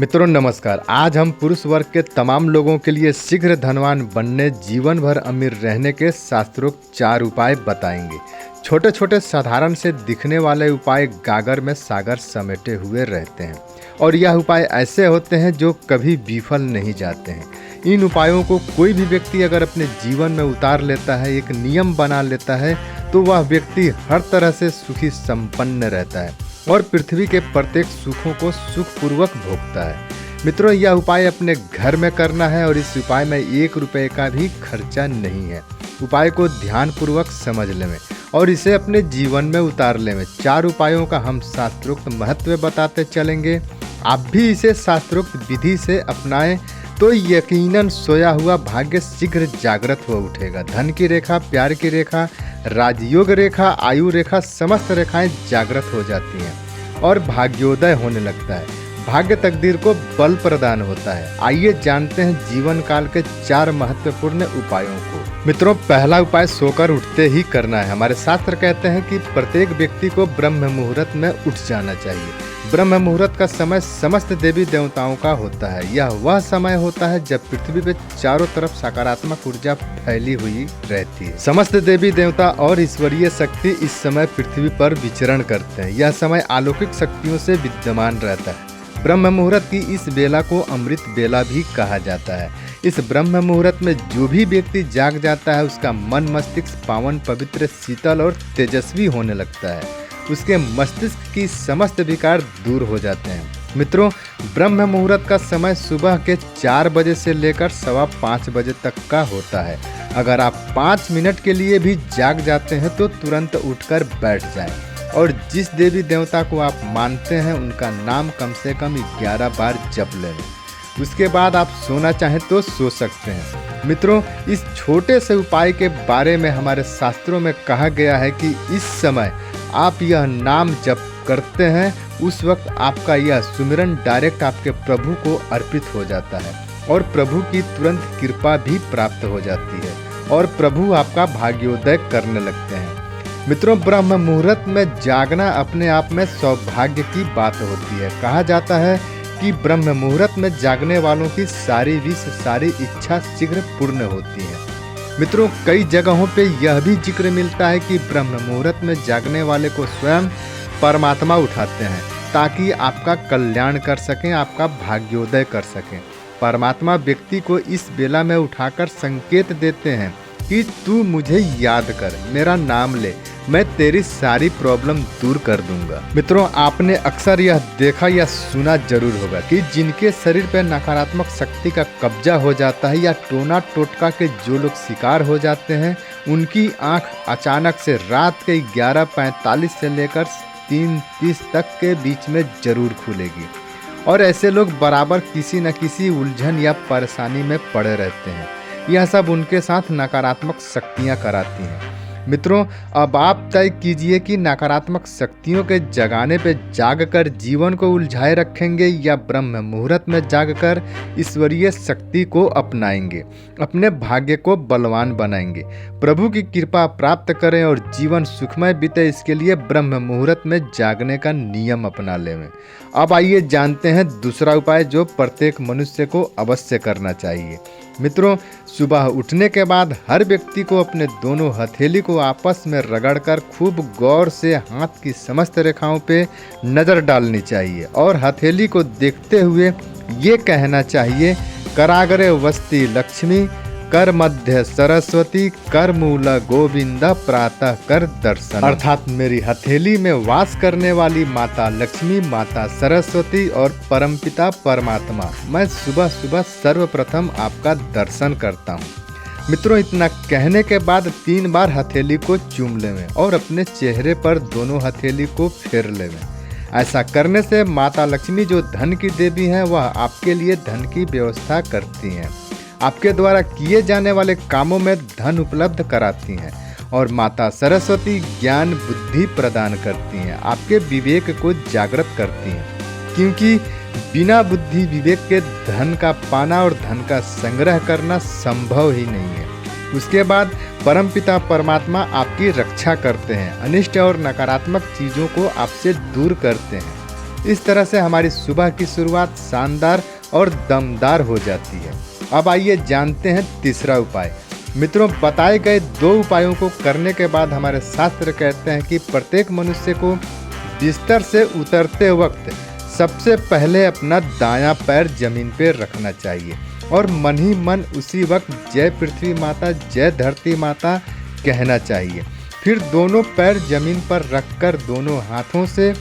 मित्रों नमस्कार। आज हम पुरुष वर्ग के तमाम लोगों के लिए शीघ्र धनवान बनने, जीवन भर अमीर रहने के शास्त्रोक्त 4 उपाय बताएंगे। छोटे छोटे साधारण से दिखने वाले उपाय गागर में सागर समेटे हुए रहते हैं और यह उपाय ऐसे होते हैं जो कभी विफल नहीं जाते हैं। इन उपायों को कोई भी व्यक्ति अगर अपने जीवन में उतार लेता है, एक नियम बना लेता है, तो वह व्यक्ति हर तरह से सुखी संपन्न रहता है और पृथ्वी के प्रत्येक सुखों को सुखपूर्वक भोगता है। मित्रों, यह उपाय अपने घर में करना है और इस उपाय में 1 रुपये का भी खर्चा नहीं है। उपाय को ध्यानपूर्वक समझ लें और इसे अपने जीवन में उतार लें। 4 उपायों का हम शास्त्रोक्त महत्व बताते चलेंगे। आप भी इसे शास्त्रोक्त विधि से अपनाएं तो यकीनन सोया हुआ भाग्य शीघ्र जागृत हो उठेगा। धन की रेखा, प्यार की रेखा, राजयोग रेखा, आयु रेखा, समस्त रेखाएं जागृत हो जाती हैं और भाग्योदय होने लगता है। भाग्य तकदीर को बल प्रदान होता है। आइए जानते हैं जीवन काल के 4 महत्वपूर्ण उपायों को। मित्रों, पहला उपाय सोकर उठते ही करना है। हमारे शास्त्र कहते हैं कि प्रत्येक व्यक्ति को ब्रह्म मुहूर्त में उठ जाना चाहिए। ब्रह्म मुहूर्त का समय समस्त देवी देवताओं का होता है। यह वह समय होता है जब पृथ्वी पे चारों तरफ सकारात्मक ऊर्जा फैली हुई रहती है। समस्त देवी देवता और ईश्वरीय शक्ति इस समय पृथ्वी पर विचरण करते हैं। यह समय अलौकिक शक्तियों से विद्यमान रहता है। ब्रह्म मुहूर्त की इस बेला को अमृत बेला भी कहा जाता है। इस ब्रह्म मुहूर्त में जो भी व्यक्ति जाग जाता है, उसका मन मस्तिष्क पावन, पवित्र, शीतल और तेजस्वी होने लगता है। उसके मस्तिष्क की समस्त विकार दूर हो जाते हैं। मित्रों, ब्रह्म मुहूर्त का समय सुबह के 4 बजे से लेकर 5:15 बजे तक का होता है। अगर आप 5 मिनट के लिए भी जाग जाते हैं तो तुरंत उठकर बैठ जाएं और जिस देवी देवता को आप मानते हैं उनका नाम कम से कम 11 बार जप लें। उसके बाद आप सोना चाहें तो सो सकते हैं। मित्रों, इस छोटे से उपाय के बारे में हमारे शास्त्रों में कहा गया है कि इस समय आप यह नाम जप करते हैं, उस वक्त आपका यह सुमिरन डायरेक्ट आपके प्रभु को अर्पित हो जाता है और प्रभु की तुरंत कृपा भी प्राप्त हो जाती है और प्रभु आपका भाग्योदय करने लगते हैं। मित्रों, ब्रह्म मुहूर्त में जागना अपने आप में सौभाग्य की बात होती है। कहा जाता है कि ब्रह्म मुहूर्त में जागने वालों की सारी विश, सारी इच्छा शीघ्र पूर्ण होती है। मित्रों, कई जगहों पे यह भी जिक्र मिलता है कि ब्रह्म मुहूर्त में जागने वाले को स्वयं परमात्मा उठाते हैं ताकि आपका कल्याण कर सकें, आपका भाग्योदय कर सकें। परमात्मा व्यक्ति को इस बेला में उठाकर संकेत देते हैं कि तू मुझे याद कर, मेरा नाम ले, मैं तेरी सारी प्रॉब्लम दूर कर दूंगा। मित्रों, आपने अक्सर यह देखा या सुना जरूर होगा कि जिनके शरीर पर नकारात्मक शक्ति का कब्जा हो जाता है या टोना टोटका के जो लोग शिकार हो जाते हैं, उनकी आंख अचानक से रात के 11:45 से लेकर 3:30 तक के बीच में जरूर खुलेगी और ऐसे लोग बराबर किसी न किसी उलझन या परेशानी में पड़े रहते हैं। यह सब उनके साथ नकारात्मक शक्तियां कराती हैं। मित्रों, अब आप तय कीजिए कि नकारात्मक शक्तियों के जगाने पे जागकर जीवन को उलझाए रखेंगे या ब्रह्म मुहूर्त में जागकर ईश्वरीय शक्ति को अपनाएंगे, अपने भाग्य को बलवान बनाएंगे, प्रभु की कृपा प्राप्त करें और जीवन सुखमय बीते। इसके लिए ब्रह्म मुहूर्त में जागने का नियम अपना लें। अब आइए जानते हैं दूसरा उपाय जो प्रत्येक मनुष्य को अवश्य करना चाहिए। मित्रों, सुबह उठने के बाद हर व्यक्ति को अपने दोनों हथेली को आपस में रगड़कर खूब गौर से हाथ की समस्त रेखाओं पे नज़र डालनी चाहिए और हथेली को देखते हुए ये कहना चाहिए, कराग्रे वस्ति लक्ष्मी, कर मध्य सरस्वती, कर मूल गोविंद, प्रातः कर दर्शन। अर्थात मेरी हथेली में वास करने वाली माता लक्ष्मी, माता सरस्वती और परमपिता परमात्मा, मैं सुबह सुबह सर्वप्रथम आपका दर्शन करता हूँ। मित्रों, इतना कहने के बाद 3 बार हथेली को चूम लें और अपने चेहरे पर दोनों हथेली को फेर लें। ऐसा करने से माता लक्ष्मी जो धन की देवी हैं, वह आपके लिए धन की व्यवस्था करती हैं, आपके द्वारा किए जाने वाले कामों में धन उपलब्ध कराती हैं और माता सरस्वती ज्ञान बुद्धि प्रदान करती हैं, आपके विवेक को जागृत करती हैं, क्योंकि बिना बुद्धि विवेक के धन का पाना और धन का संग्रह करना संभव ही नहीं है। उसके बाद परमपिता परमात्मा आपकी रक्षा करते हैं, अनिष्ट और नकारात्मक चीज़ों को आपसे दूर करते हैं। इस तरह से हमारी सुबह की शुरुआत शानदार और दमदार हो जाती है। अब आइए जानते हैं तीसरा उपाय। मित्रों, बताए गए 2 उपायों को करने के बाद हमारे शास्त्र कहते हैं कि प्रत्येक मनुष्य को बिस्तर से उतरते वक्त सबसे पहले अपना दायां पैर जमीन पर रखना चाहिए और मन ही मन उसी वक्त जय पृथ्वी माता, जय धरती माता कहना चाहिए। फिर दोनों पैर जमीन पर रखकर दोनों हाथों से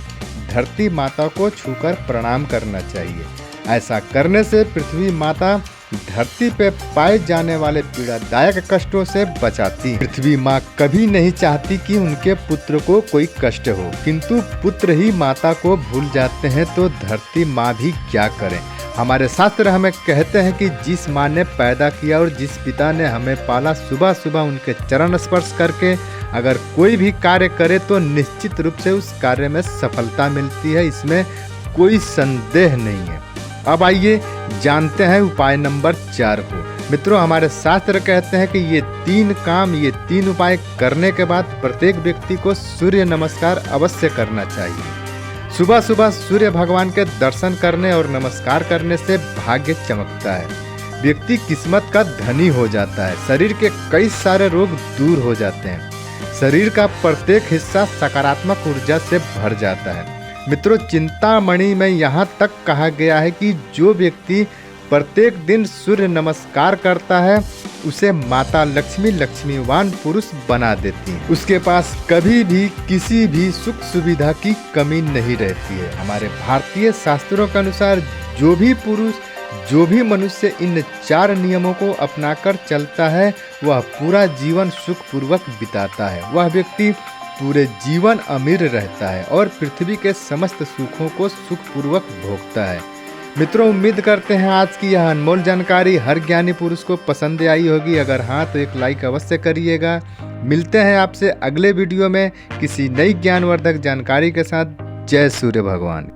धरती माता को छूकर प्रणाम करना चाहिए। ऐसा करने से पृथ्वी माता धरती पे पाए जाने वाले पीड़ादायक कष्टों से बचाती है। पृथ्वी माँ कभी नहीं चाहती कि उनके पुत्र को कोई कष्ट हो, किंतु पुत्र ही माता को भूल जाते हैं तो धरती माँ भी क्या करें। हमारे शास्त्र हमें कहते हैं कि जिस माँ ने पैदा किया और जिस पिता ने हमें पाला, सुबह सुबह उनके चरण स्पर्श करके अगर कोई भी कार्य करे तो निश्चित रूप से उस कार्य में सफलता मिलती है, इसमें कोई संदेह नहीं है। अब आइए जानते हैं उपाय नंबर 4 को। मित्रों, हमारे शास्त्र कहते हैं कि ये 3 उपाय करने के बाद प्रत्येक व्यक्ति को सूर्य नमस्कार अवश्य करना चाहिए। सुबह सुबह सूर्य भगवान के दर्शन करने और नमस्कार करने से भाग्य चमकता है, व्यक्ति किस्मत का धनी हो जाता है, शरीर के कई सारे रोग दूर हो जाते हैं, शरीर का प्रत्येक हिस्सा सकारात्मक ऊर्जा से भर जाता है। मित्रों, चिंतामणि में यहाँ तक कहा गया है कि जो व्यक्ति प्रत्येक दिन सूर्य नमस्कार करता है उसे माता लक्ष्मी लक्ष्मीवान पुरुष बना देती है। उसके पास कभी भी किसी भी सुख सुविधा की कमी नहीं रहती है। हमारे भारतीय शास्त्रों के अनुसार जो भी मनुष्य इन 4 नियमों को अपनाकर चलता है वह पूरा जीवन सुखपूर्वक बिताता है। वह व्यक्ति पूरे जीवन अमीर रहता है और पृथ्वी के समस्त सुखों को सुखपूर्वक भोगता है। मित्रों, उम्मीद करते हैं आज की यह अनमोल जानकारी हर ज्ञानी पुरुष को पसंद आई होगी। अगर हाँ तो एक लाइक अवश्य करिएगा। मिलते हैं आपसे अगले वीडियो में किसी नई ज्ञानवर्धक जानकारी के साथ। जय सूर्य भगवान।